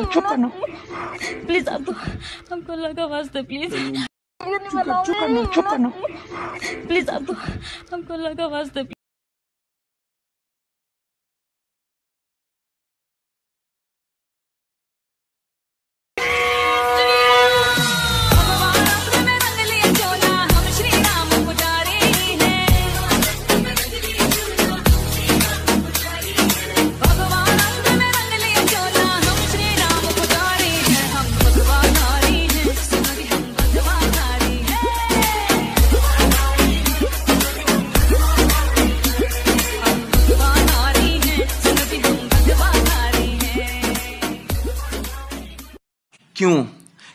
चुप करना प्लीज, आप हमको अल्लाह का वास्ते प्लीज, चुप करना प्लीज, आप हमको अल्लाह का वास्ते क्यों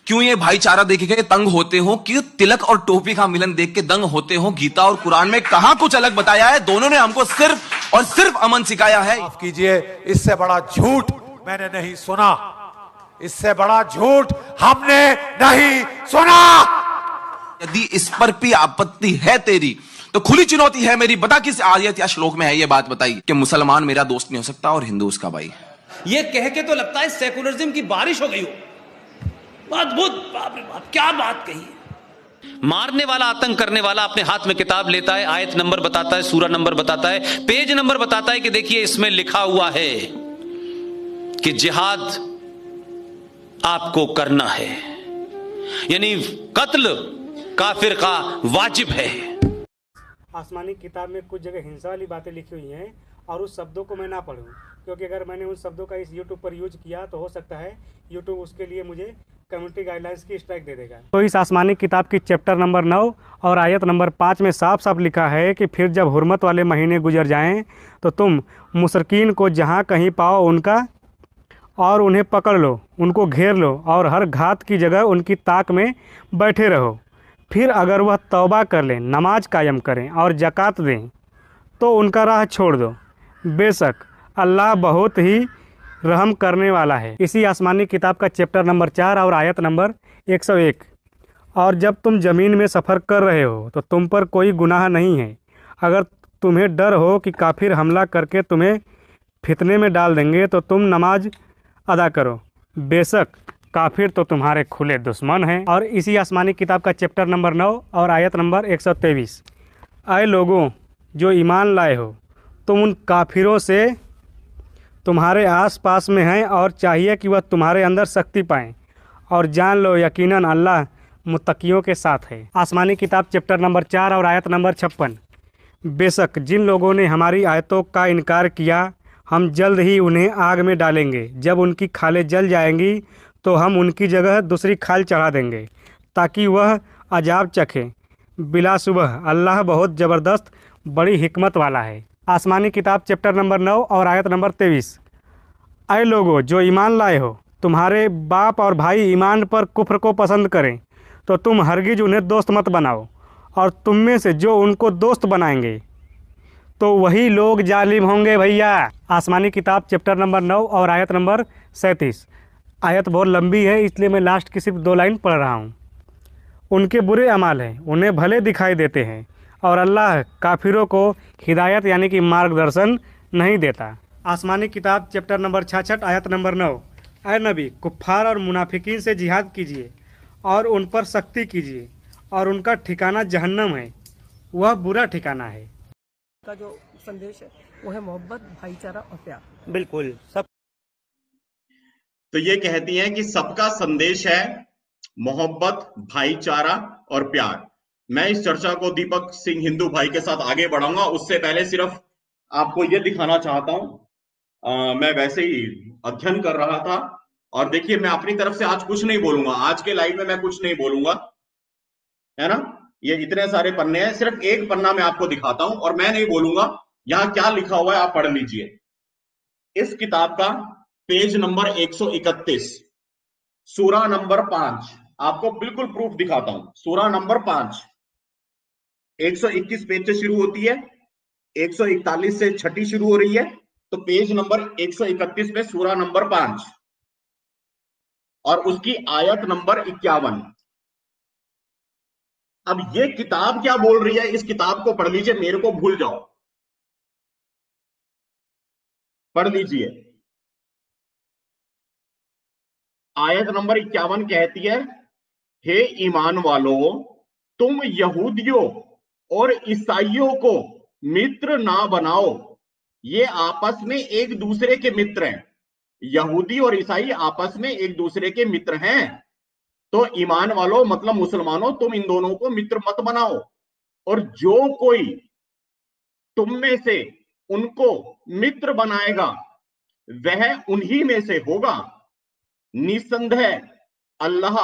क्यों ये भाईचारा देख के तंग होते हो? कि तिलक और टोपी का मिलन देख के दंग होते हो? गीता और कुरान में कहां कुछ अलग बताया है? दोनों ने हमको सिर्फ और सिर्फ अमन सिखाया है। माफ कीजिए, इससे बड़ा झूठ मैंने नहीं सुना, इससे बड़ा झूठ हमने नहीं सुना। यदि इस पर भी आपत्ति है तेरी तो खुली चुनौती है मेरी। बता किस आयत या श्लोक में है ये बात बताई कि मुसलमान मेरा दोस्त नहीं हो सकता और हिंदू उसका भाई। ये कह के तो लगता है सेकुलरिज्म की बारिश हो गई हो। अद्भुत, बाप रे बाप, क्या बात कही। मारने वाला, आतंक करने वाला अपने हाथ में किताब लेता है, आयत नंबर बताता है, सूरा नंबर बताता है, पेज नंबर बताता है कि देखिए इसमें लिखा हुआ है कि जिहाद आपको करना है, यानी कत्ल काफिर का वाजिब है। आसमानी किताब में कुछ जगह हिंसा वाली बातें लिखी हुई हैं और उस शब्दों को मैं ना पढूं, क्योंकि अगर मैंने उन शब्दों का इस YouTube पर यूज किया तो हो सकता है YouTube उसके लिए मुझे कम्युनिटी गाइडलाइंस की स्ट्राइक दे देगा। तो इस आसमानी किताब की चैप्टर नंबर 9 और आयत नंबर 5 में साफ साफ लिखा है कि फिर जब हुर्मत वाले महीने गुजर जाएं तो तुम मुशरकीन को जहां कहीं पाओ उनका और उन्हें पकड़ लो, उनको घेर लो और हर घात की जगह उनकी ताक में बैठे रहो। फिर अगर वह तौबा कर लें, नमाज कायम करें और ज़कात दें तो उनका राह छोड़ दो। बेशक अल्लाह बहुत ही रहम करने वाला है। इसी आसमानी किताब का चैप्टर नंबर 4 और आयत नंबर 101। और जब तुम ज़मीन में सफ़र कर रहे हो तो तुम पर कोई गुनाह नहीं है। अगर तुम्हें डर हो कि काफिर हमला करके तुम्हें फितने में डाल देंगे तो तुम नमाज अदा करो। बेशक काफिर तो तुम्हारे खुले दुश्मन हैं। और इसी आसमानी किताब का चैप्टर नंबर 9 और आयत नंबर 123। आए लोगों जो ईमान लाए हो, तुम उन काफिरों से तुम्हारे आस-पास में हैं और चाहिए कि वह तुम्हारे अंदर शक्ति पाएं और जान लो यकीनन अल्लाह मुत्तकियों के साथ है। आसमानी किताब चैप्टर नंबर 4 और आयत नंबर 56। बेशक जिन लोगों ने हमारी आयतों का इनकार किया हम जल्द ही उन्हें आग में डालेंगे। जब उनकी खालें जल जाएंगी तो हम उनकी जगह दूसरी खाल चढ़ा देंगे ताकि वह अजाब चखें। बिलाशुबह अल्लाह बहुत ज़बरदस्त बड़ी हिकमत वाला है। आसमानी किताब चैप्टर नंबर 9 और आयत नंबर 23। ऐ लोगो जो ईमान लाए हो, तुम्हारे बाप और भाई ईमान पर कुफ्र को पसंद करें तो तुम हरगिज उन्हें दोस्त मत बनाओ, और तुम में से जो उनको दोस्त बनाएंगे तो वही लोग जालिम होंगे भैया। आसमानी किताब चैप्टर नंबर 9 और आयत नंबर 37। आयत बहुत लंबी है इसलिए मैं लास्ट की सिर्फ 2 लाइन पढ़ रहा हूँ। उनके बुरे अमाल हैं, उन्हें भले दिखाई देते हैं और अल्लाह काफिरों को हिदायत यानी कि मार्गदर्शन नहीं देता। आसमानी किताब चैप्टर नंबर 66 आयत नंबर 9। ऐ नबी कुफ्फार और मुनाफिकीन से जिहाद कीजिए और उन पर सख्ती कीजिए और उनका ठिकाना जहन्नम है, वह बुरा ठिकाना है। का जो संदेश है वो है मोहब्बत, भाईचारा और प्यार। बिल्कुल सब। तो ये कहती हैं कि सबका संदेश है मोहब्बत, भाईचारा और प्यार। मैं इस चर्चा को दीपक सिंह हिंदू भाई के साथ आगे बढ़ाऊंगा, उससे पहले सिर्फ आपको ये दिखाना चाहता हूं। मैं वैसे ही अध्ययन कर रहा था और देखिए मैं अपनी तरफ से आज कुछ नहीं बोलूंगा, आज के लाइव में मैं कुछ नहीं बोलूंगा, है ना। ये इतने सारे पन्ने हैं, सिर्फ एक पन्ना मैं आपको दिखाता हूं और मैं नहीं बोलूंगा यहां क्या लिखा हुआ है, आप पढ़ लीजिए। इस किताब का पेज नंबर 131, सूरा नंबर 5, आपको बिल्कुल प्रूफ दिखाता हूं। सूरा नंबर 5 121 पेज से शुरू होती है, 141 से छठी शुरू हो रही है, तो पेज नंबर 131 में सूरा नंबर 5 और उसकी आयत नंबर 51। अब ये किताब क्या बोल रही है, इस किताब को पढ़ लीजिए, मेरे को भूल जाओ, पढ़ लीजिए। आयत नंबर 51 कहती है, हे ईमान वालों, तुम यहूदियों और ईसाइयों को मित्र ना बनाओ, ये आपस में एक दूसरे के मित्र हैं। यहूदी और ईसाई आपस में एक दूसरे के मित्र हैं। तो ईमान वालों मतलब मुसलमानों, तुम इन दोनों को मित्र मत बनाओ, और जो कोई तुम में से उनको मित्र बनाएगा वह उन्हीं में से होगा। निसंदेह अल्लाह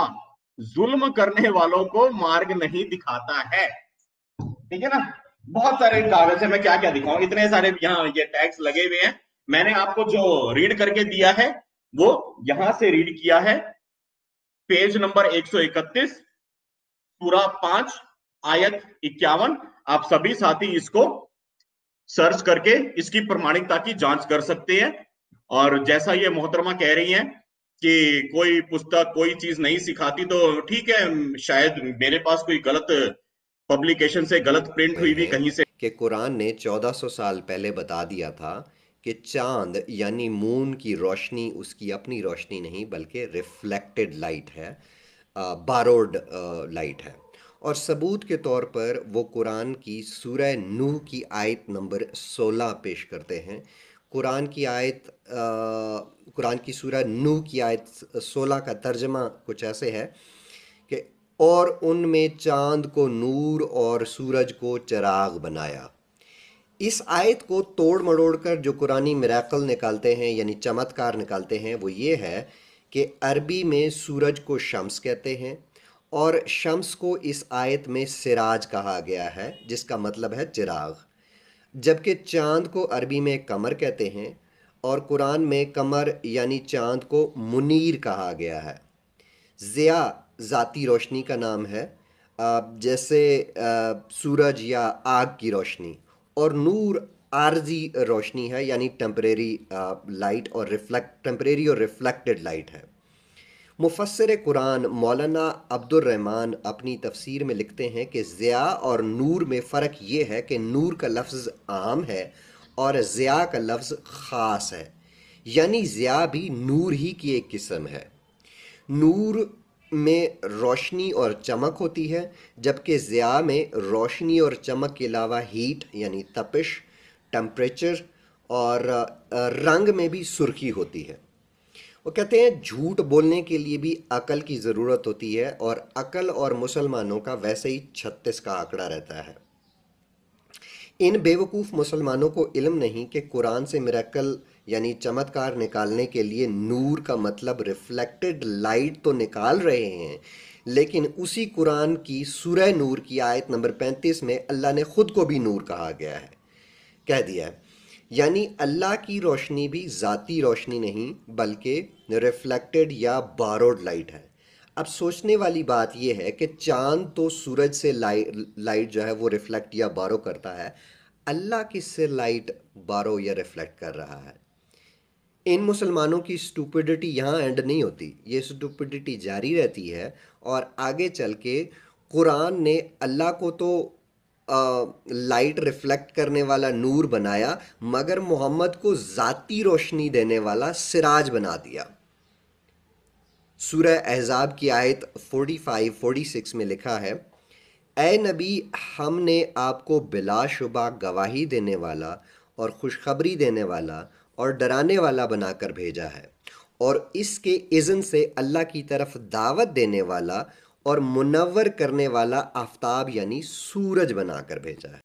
जुल्म करने वालों को मार्ग नहीं दिखाता है। ठीक है ना। बहुत सारे कागज है, मैं क्या क्या दिखाऊं, इतने सारे यहाँ ये टैग्स लगे हुए हैं। मैंने आपको जो रीड करके दिया है वो यहां से रीड किया है, पेज नंबर 131, सूरा 5 आयत 51। आप सभी साथी इसको सर्च करके इसकी प्रमाणिकता की जांच कर सकते हैं। और जैसा ये मोहतरमा कह रही हैं कि कोई पुस्तक कोई चीज नहीं सिखाती, तो ठीक है, शायद मेरे पास कोई गलत पब्लिकेशन से गलत प्रिंट हुई भी कहीं से कि कुरान ने 1400 साल पहले बता दिया था कि चांद यानी मून की रोशनी उसकी अपनी रोशनी नहीं बल्कि रिफ्लेक्टेड लाइट है, बारोड लाइट है। और सबूत के तौर पर वो कुरान की सूरह नूह की आयत नंबर 16 पेश करते हैं। कुरान की सूरह नूह की आयत 16 का तर्जमा कुछ ऐसे है कि और उनमें चांद को नूर और सूरज को चिराग बनाया। इस आयत को तोड़ मरोड़ कर जो कुरानी मिराकल निकालते हैं यानी चमत्कार निकालते हैं वो ये है कि अरबी में सूरज को शम्स कहते हैं और शम्स को इस आयत में सिराज कहा गया है जिसका मतलब है चिराग, जबकि चांद को अरबी में कमर कहते हैं और कुरान में कमर यानी चांद को मुनीर कहा गया है। ज़िया ज़ाती रोशनी का नाम है, जैसे सूरज या आग की रोशनी, और नूर आर्जी रोशनी है यानी टेम्परेरी लाइट और टेम्परेरी और रिफ्लेक्टेड लाइट है। मुफस्सिर कुरान मौलाना अब्दुर रहमान अपनी तफसीर में लिखते हैं कि ज़िया और नूर में फ़र्क ये है कि नूर का लफ्ज़ आम है और ज़िया का लफ्ज़ ख़ास है, यानी ज़िया भी नूर ही की एक किस्म है। नूर में रोशनी और चमक होती है, जबकि ज़िया में रोशनी और चमक के अलावा हीट यानी तपिश, टेम्परेचर और रंग में भी सुर्खी होती है। वो कहते हैं झूठ बोलने के लिए भी अकल की ज़रूरत होती है और अकल और मुसलमानों का वैसे ही 36 का आंकड़ा रहता है। इन बेवकूफ़ मुसलमानों को इल्म नहीं कि कुरान से मिरेकल यानी चमत्कार निकालने के लिए नूर का मतलब रिफ्लेक्टेड लाइट तो निकाल रहे हैं, लेकिन उसी कुरान की सूरह नूर की आयत नंबर 35 में अल्लाह ने ख़ुद को भी नूर कहा गया है, कह दिया है। यानी अल्लाह की रोशनी भी ज़ाती रोशनी नहीं बल्कि रिफ्लेक्टेड या बारोड लाइट है। अब सोचने वाली बात यह है कि चांद तो सूरज से लाइट जो है वो रिफ्लेक्ट या बारो करता है, अल्लाह किससे लाइट बारो या रिफ्लेक्ट कर रहा है? इन मुसलमानों की स्टूपिडिटी यहाँ एंड नहीं होती, ये स्टूपिडिटी जारी रहती है और आगे चल के कुरान ने अल्लाह को तो लाइट रिफ्लेक्ट करने वाला नूर बनाया मगर मोहम्मद को ज़ाती रोशनी देने वाला सिराज बना दिया। सूरह अहज़ाब की आयत 45-46 में लिखा है, ए नबी, हमने आपको बिलाशुबा गवाही देने वाला और खुशखबरी देने वाला और डराने वाला बनाकर भेजा है और इसके इज़्न से अल्लाह की तरफ दावत देने वाला और मुनव्वर करने वाला आफताब यानी सूरज बनाकर भेजा है।